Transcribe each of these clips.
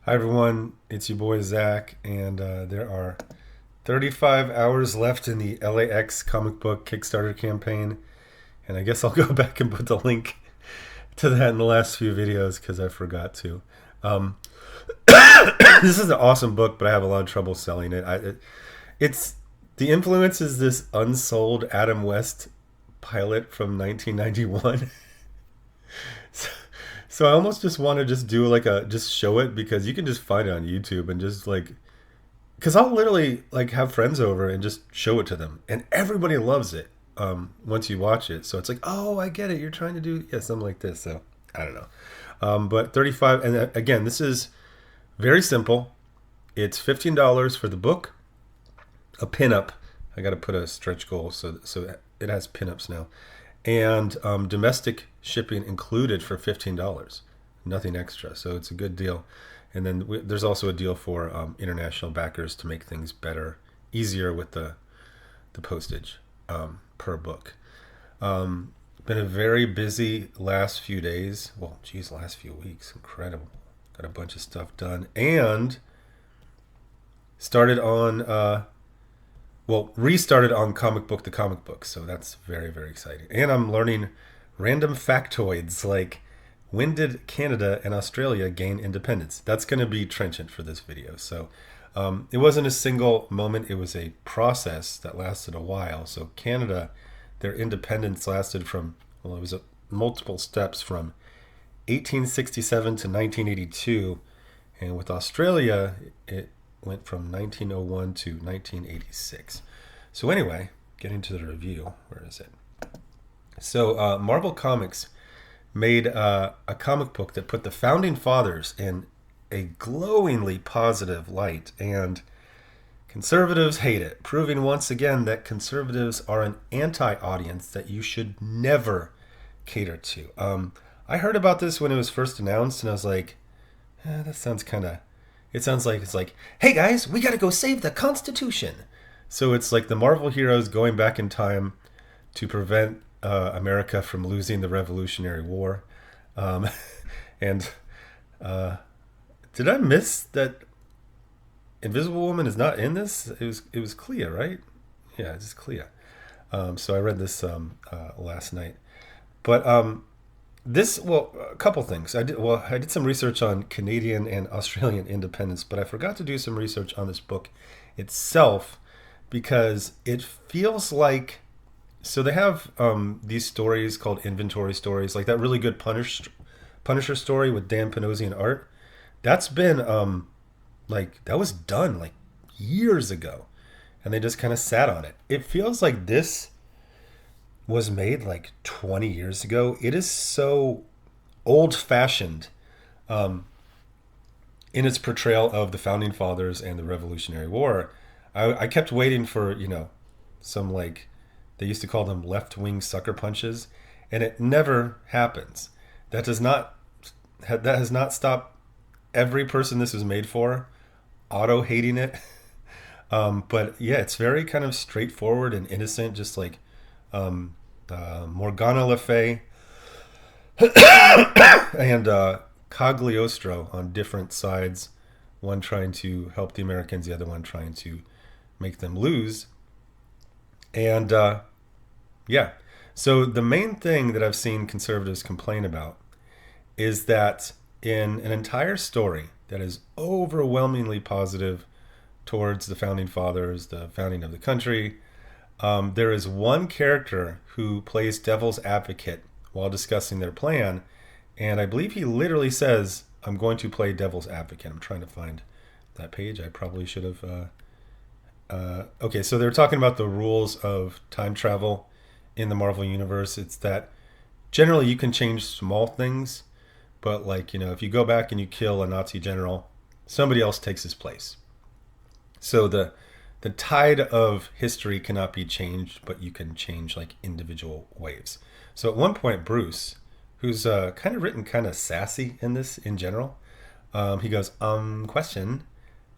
Hi everyone, it's your boy Zach, and there are 35 hours left in the LAX comic book Kickstarter campaign, and I guess I'll go back and put the link to that in the last few videos because I forgot to. Um, this is an awesome book, but I have a lot of trouble selling it. It's the influence is this unsold Adam West pilot from 1991. So, so I almost just want to just do like just show it because you can just find it on YouTube and just like because I'll literally like have friends over and just show it to them and everybody loves it once you watch it. So it's like, oh, I get it. You're trying to do something like this. So I don't know. But 35 and again, this is very simple. It's $15 for the book, a pinup. I got to put a stretch goal so it has pinups now, and domestic shipping included for $15, nothing extra. So it's a good deal. And then there's also a deal for international backers to make things better, easier with the postage per book. Been a very busy last few days. Well, geez, last few weeks. Incredible. Got a bunch of stuff done and started on restarted on the comic book. So that's very, very exciting. And I'm learning random factoids like when did Canada and Australia gain independence? That's going to be trenchant for this video. So it wasn't a single moment. It was a process that lasted a while. So Canada, their independence lasted from, it was multiple steps from 1867 to 1982. And with Australia, it went from 1901 to 1986. So anyway, getting to the review. Where is it? So Marvel Comics made a comic book that put the founding fathers in a glowingly positive light, and conservatives hate it, proving once again that conservatives are an anti-audience that you should never cater to. I heard about this when it was first announced, and I was like, that sounds kind of... It sounds like it's like, hey guys, we got to go save the Constitution. So it's like the Marvel heroes going back in time to prevent America from losing the Revolutionary War. And did I miss that Invisible Woman is not in this? It was Clea, right? Yeah, it's just Clea. So I read this last night. But a couple things. I did some research on Canadian and Australian independence, but I forgot to do some research on this book itself because it feels like, so they have these stories called inventory stories, like that really good Punisher story with Dan Panosian art. That's been that was done like years ago, and they just kind of sat on it. It feels like this was made like 20 years ago. It is so old-fashioned in its portrayal of the founding fathers and the Revolutionary War. I kept waiting for, some like, they used to call them left-wing sucker punches, and it never happens. That has not stopped every person this was made for auto-hating it. But yeah, it's very kind of straightforward and innocent, just like Morgana Le Fay and Cagliostro on different sides, one trying to help the Americans, the other one trying to make them lose. And so the main thing that I've seen conservatives complain about is that in an entire story that is overwhelmingly positive towards the founding fathers, the founding of the country, there is one character who plays devil's advocate while discussing their plan, and I believe he literally says, I'm going to play devil's advocate. I'm trying to find that page. I probably should have... okay, so they're talking about the rules of time travel in the Marvel Universe. It's that generally you can change small things, but like, if you go back and you kill a Nazi general, somebody else takes his place. So the tide of history cannot be changed, but you can change like individual waves. So at one point, Bruce, who's kind of written kind of sassy in this in general, he goes, question,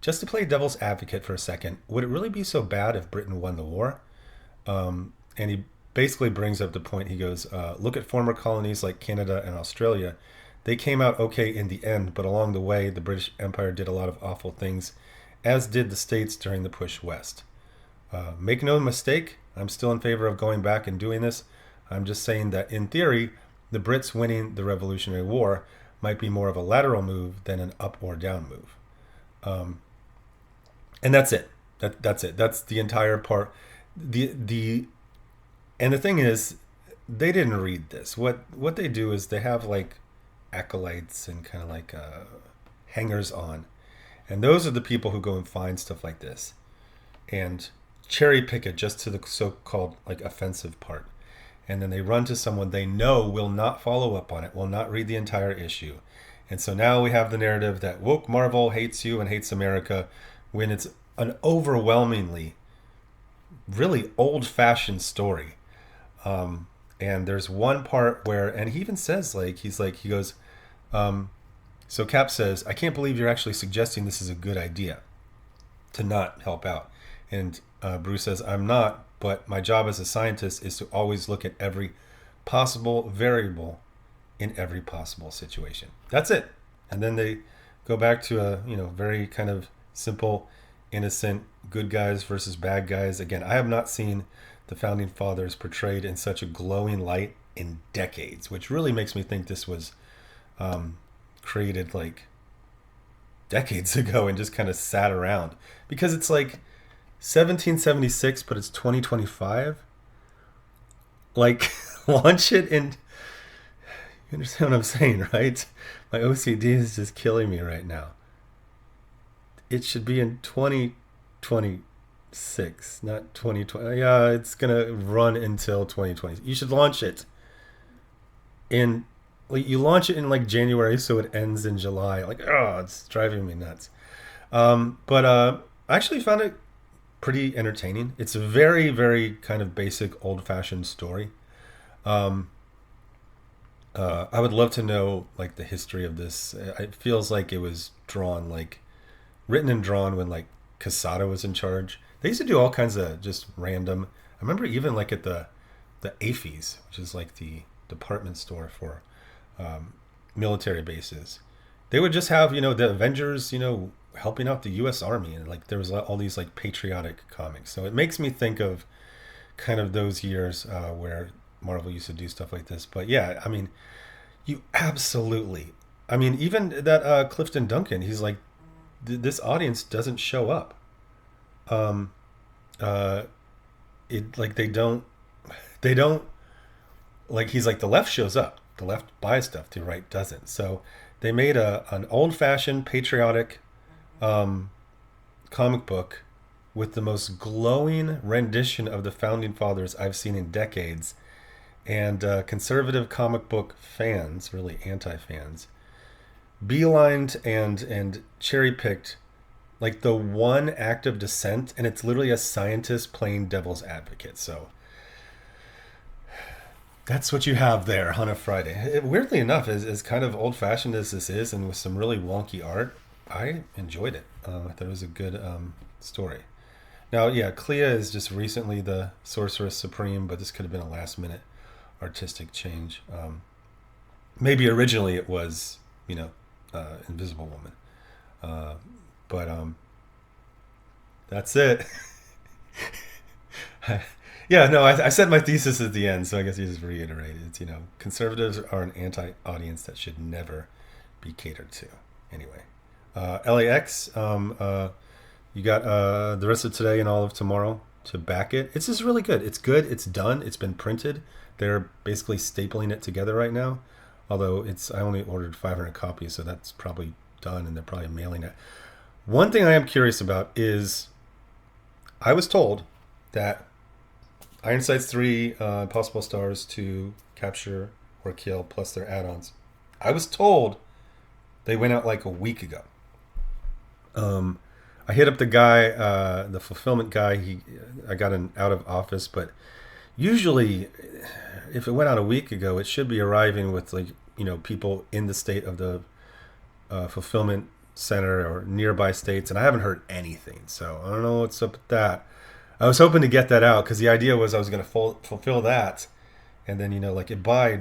just to play devil's advocate for a second, would it really be so bad if Britain won the war? And he basically brings up the point. He goes, look at former colonies like Canada and Australia. They came out okay in the end, but along the way, the British Empire did a lot of awful things, as did the states during the push west. Make no mistake, I'm still in favor of going back and doing this. I'm just saying that in theory, the Brits winning the Revolutionary War might be more of a lateral move than an up or down move. And that's it. That's it. That's the entire part. And the thing is, they didn't read this. What they do is they have like acolytes and kind of like hangers on, and those are the people who go and find stuff like this and cherry pick it just to the so-called like offensive part, and then they run to someone they know will not follow up on it, will not read the entire issue. And so now we have the narrative that woke Marvel hates you and hates America, when it's an overwhelmingly really old-fashioned story. And there's one part where, and he even says, he goes, so Cap says, I can't believe you're actually suggesting this is a good idea to not help out. And Bruce says, I'm not, but my job as a scientist is to always look at every possible variable in every possible situation. That's it. And then they go back to a, very kind of simple, innocent, good guys versus bad guys. Again, I have not seen the Founding Fathers portrayed in such a glowing light in decades, which really makes me think this was created like decades ago and just kind of sat around, because it's like 1776, but it's 2025. Like, launch it in. You understand what I'm saying, right? My OCD is just killing me right now. It should be in 2026, not 2020. Yeah, it's gonna run until 2020. You should launch it in, like, you launch it in like January, so it ends in July. Like, oh, it's driving me nuts. But I actually found it pretty entertaining. It's a very, very kind of basic, old-fashioned story. I would love to know like the history of this. It feels like it was written and drawn when like Quesada was in charge. They used to do all kinds of just random. I remember even like at the AFES, which is like the department store for military bases. They would just have the Avengers helping out the U.S. Army, and like there was all these like patriotic comics. So it makes me think of kind of those years where Marvel used to do stuff like this. But yeah, I mean, you absolutely. I mean, even that Clifton Duncan, he's like, this audience doesn't show up. It like they don't like, he's like, the left shows up, the left buys stuff, the right doesn't. So they made an old-fashioned patriotic comic book with the most glowing rendition of the Founding Fathers I've seen in decades. And conservative comic book fans, really anti-fans, beelined and cherry-picked like the one act of dissent, and it's literally a scientist playing devil's advocate. So that's what you have there on a Friday. Weirdly enough, as kind of old-fashioned as this is, and with some really wonky art, I enjoyed it. I thought it was a good story. Now, yeah, Clea is just recently the Sorceress Supreme, but this could have been a last-minute artistic change. Maybe originally it was, Invisible Woman. But that's it. Yeah, no, I said my thesis at the end, so I guess you just reiterated. It's, conservatives are an anti-audience that should never be catered to. Anyway, LAX, you got the rest of today and all of tomorrow to back it. It's just really good. It's good. It's done. It's been printed. They're basically stapling it together right now. Although I only ordered 500 copies, so that's probably done, and they're probably mailing it. One thing I am curious about is, I was told that Ironsides 3, Possible Stars to Capture or Kill, plus their add-ons, I was told they went out like a week ago. I hit up the guy, the fulfillment guy. I got an out of office, but usually, if it went out a week ago, it should be arriving with people in the state of the fulfillment center or nearby states, and I haven't heard anything. So I don't know what's up with that. I was hoping to get that out because the idea was I was going to fulfill that, and then it by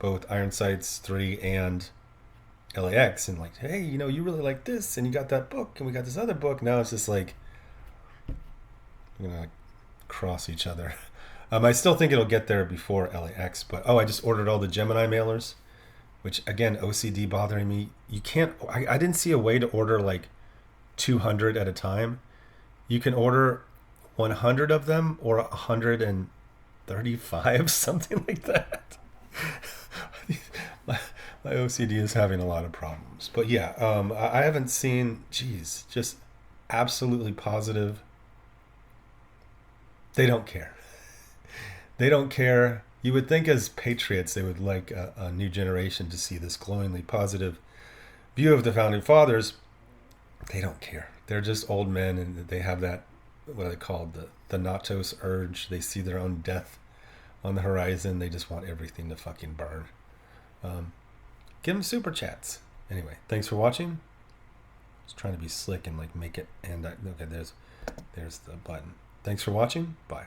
both Iron Sights 3 and LAX, and like, hey, you know, you really like this, and you got that book, and we got this other book. Now it's just like, we're gonna like cross each other. I still think it'll get there before LAX, but I just ordered all the Gemini mailers, which again, OCD bothering me. You can't, I didn't see a way to order like 200 at a time. You can order 100 of them or 135, something like that. my OCD is having a lot of problems. But yeah, I haven't seen, geez, just absolutely positive. They don't care. They don't care. You would think as patriots they would like a new generation to see this glowingly positive view of the Founding Fathers. They don't care. They're just old men, and they have that, what are they called, the Thanatos urge. They see their own death on the horizon. They just want everything to fucking burn. Give them super chats. Anyway, thanks for watching. I was trying to be slick and like make it, and okay, there's the button. Thanks for watching. Bye.